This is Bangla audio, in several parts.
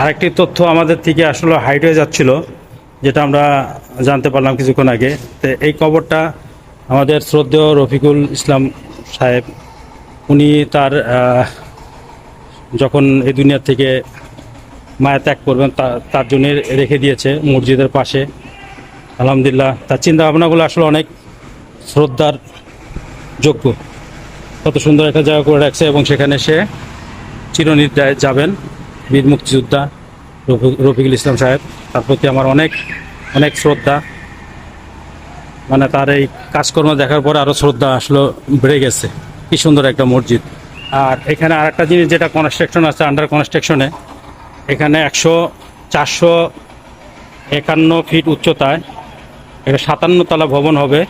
আরেকটি তথ্য আমাদের থেকে আসলে হাইড হয়ে যাচ্ছিল, যেটা আমরা জানতে পারলাম কিছুক্ষণ আগে। তো এই কবরটা আমাদের শ্রদ্ধেয় রফিকুল ইসলাম সাহেব, উনি তার যখন এই দুনিয়া থেকে মায়া ত্যাগ করবেন তার জন্য রেখে দিয়েছে মসজিদের পাশে। আলহামদুলিল্লাহ, তার চিন্তা ভাবনাগুলো আসলে অনেক শ্রদ্ধার যোগ্য। কত সুন্দর একটা জায়গা করে রাখছে এবং সেখানে সে চিরনিদ্রায় যাবেন বীর মুক্তিযোদ্ধা রফিকুল ইসলাম সাহেব। তার প্রতি আমার অনেক অনেক শ্রদ্ধা, মানে তার এই কাজকর্ম দেখার পরে আরও শ্রদ্ধা আসলে বেড়ে গেছে। কি সুন্দর একটা মসজিদ। আর এখানে আরেকটা জিনিস যেটা কনস্ট্রাকশন আছে, আন্ডার কনস্ট্রাকশনে, এখানে 451 ফিট উচ্চতায় এটা 57 তলা ভবন হবে,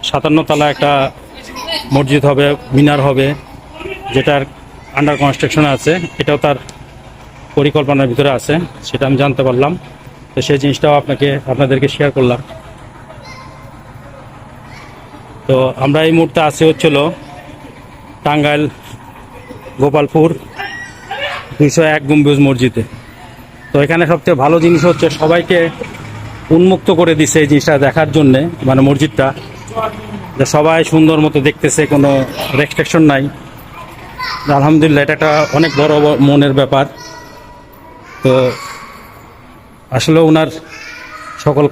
57 তলা একটা মসজিদ হবে, মিনার হবে, যেটার আন্ডার কনস্ট্রাকশনে আছে। এটাও তার পরিকল্পনার ভিতরে আছে, সেটা আমি জানতে পারলাম। তো সেই জিনিসটাও আপনাদেরকে শেয়ার করলাম। তো আমরা এই মুহূর্তে আছি হচ্ছিল টাঙ্গাইল গোপালপুর 201 গম্বুজ মসজিদে। তো এখানে সবচেয়ে ভালো জিনিস হচ্ছে সবাইকে উন্মুক্ত করে দিছে এই জিনিসটা দেখার জন্যে, মানে মসজিদটা, যে সবাই সুন্দর মতো দেখতেছে, কোনো রেস্ট্রিকশন নাই। আলহামদুলিল্লাহ, এটা একটা অনেক বড় মনের ব্যাপার। তো আসলে ওনার সকল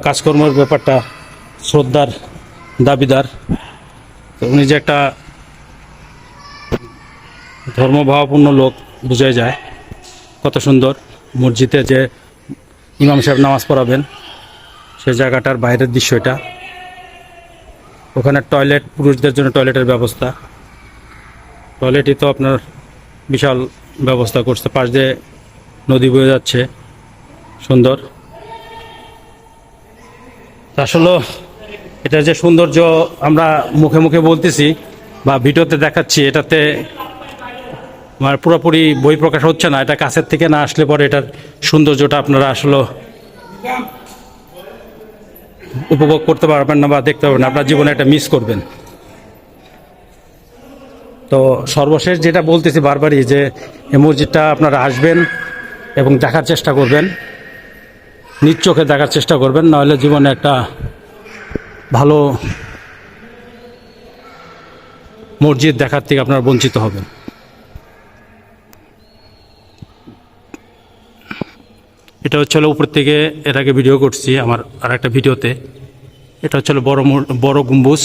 কাজকর্মের ব্যাপারটা শ্রদ্ধার দাবিদার। তো উনি যে একটা ধর্মভাবাপূর্ণ লোক বোঝা যায়। কত সুন্দর মসজিদে যে ইমাম সাহেব নামাজ পড়াবেন, সে জায়গাটার বাইরের দৃশ্য এটা। ওখানে টয়লেট, পুরুষদের জন্য টয়লেটের ব্যবস্থা। টয়লেটই তো আপনার বিশাল ব্যবস্থা করছে, পাশ দিয়ে নদী বয়ে যাচ্ছে, সুন্দর। আসলে এটা যে সৌন্দর্য আমরা মুখে মুখে বলতেছি বা ভিডিওতে দেখাচ্ছি, এটাতে আমার পুরোপুরি বই প্রকাশ হচ্ছে না। এটা কাছের থেকে না আসলে পরে এটার সৌন্দর্যটা আপনারা আসলে উপভোগ করতে পারবেন না বা দেখতে পারবেন না, আপনার জীবনে এটা মিস করবেন। তো সর্বশেষ যেটা বলতেছি বারবারই, যে এই মসজিদটা আপনারা আসবেন এবং দেখার চেষ্টা করবেন, নিজ চোখে দেখার চেষ্টা করবেন, নাহলে জীবনে একটা ভালো মসজিদ দেখার থেকে আপনারা বঞ্চিত হবেন। এটা হচ্ছে উপর থেকে এর আগে ভিডিও করছি আমার আর একটা ভিডিওতে। এটা হচ্ছে বড় গম্বুজ,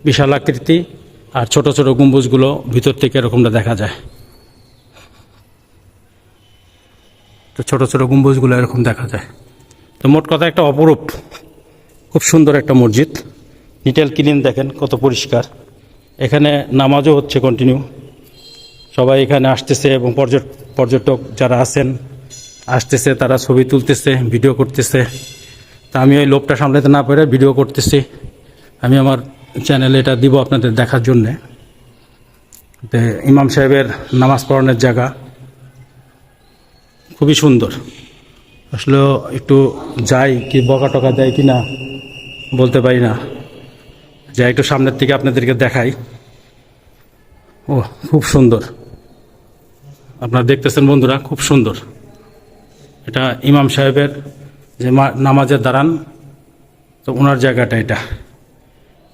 বিশাল আকৃতি, আর ছোট ছোট গম্বুজগুলো ভিতর থেকে এরকমটা দেখা যায়। তো ছোট ছোট গম্বুজগুলো এরকম দেখা যায়। তো মোট কথা একটা অপরূপ, খুব সুন্দর একটা মসজিদ। নিটেল ক্লিন, দেখেন কত পরিষ্কার। এখানে নামাজও হচ্ছে কন্টিনিউ, সবাই এখানে আসতেছে এবং পর্যটক যারা আছেন আসতেছে, তারা ছবি তুলতেছে, ভিডিও করতেছে। তা আমি ওই লোভটা সামলাতে না পেরে ভিডিও করতেছি। আমি আমার চ্যানেলে এটা দিব আপনাদের দেখার জন্যে। ইমাম সাহেবের নামাজ পড়ানোর জায়গা খুবই সুন্দর। আসলে একটু যাই, কি বকা টকা দেয় কি না বলতে পারি না, যাই একটু সামনের থেকে আপনাদেরকে দেখাই। ও খুব সুন্দর, আপনারা দেখতেছেন বন্ধুরা, খুব সুন্দর। এটা ইমাম সাহেবের যে নামাজের দাঁড়ান, তো ওনার জায়গাটা এটা,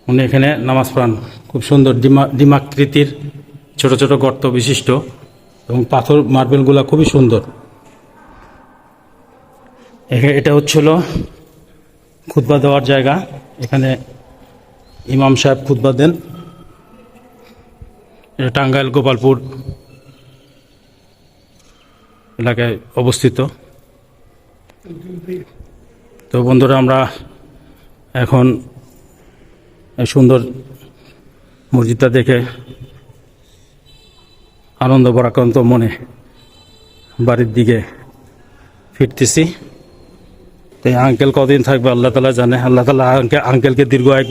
উনি এখানে নামাজ পড়ান। খুব সুন্দর ডিমাকৃতির ছোট ছোট গর্ত বিশিষ্ট, এবং পাথর মার্বেলগুলা খুবই সুন্দর। এটা হচ্ছিল খুতবা দেওয়ার জায়গা। এখানে ইমাম সাহেব খুতবা দেন। এটা টাঙ্গাইল গোপালপুর এলাকায় অবস্থিত। তো বন্ধুরা, আমরা এখন এই সুন্দর মসজিদটা দেখে আনন্দ পরাক্রান্ত মনে বাড়ির দিকে ফিরতেছি। তো আঙ্কেল কদিন থাকবে আল্লাহ তালা জানে। আল্লাহ তালা আঙ্কেলকে দীর্ঘ এক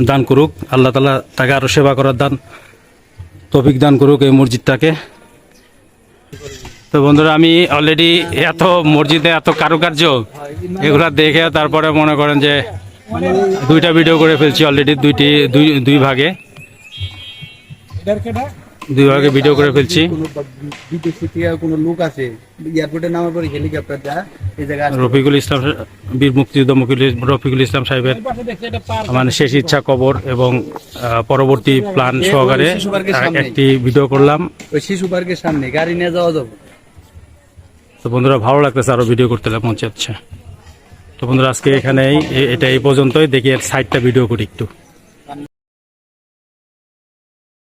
দান করুক, আল্লাহ তালা তাকে আরও সেবা করার তৌফিক দান করুক এই মসজিদটাকে। তো বন্ধুরা, আমি অলরেডি এত মসজিদে এত কারুকার্য এগুলা দেখে তারপরে মনে করেন যে 2টা ভিডিও করে ফেলছি অলরেডি, দুই ভাগে। দুই ভাগে ভিডিও করে ফেলছি। কোনো বিদেশি থেকে কোনো লোক আছে এয়ারপোর্টে নামার পরে হেলিকপ্টার যা এই জায়গায় আসতে রফিকুল ইসলাম, বীর মুক্তিযুদ্ধ রফিকুল ইসলাম সাহেবের মানে শেষ ইচ্ছা কবর এবং পরবর্তী প্ল্যান সহকারে একটি ভিডিও করলাম। ওই শিশু পার্কের সামনে গাড়ি নিয়ে যাওয়া যাবে। তো বন্ধুরা ভালো লাগতেছে, আরো ভিডিও করতে মন চাচ্ছে। তো বন্ধুরা আজকে এখানেই এটা এই পর্যন্তই, দেখি এর সাইডটা ভিডিও করি একটু।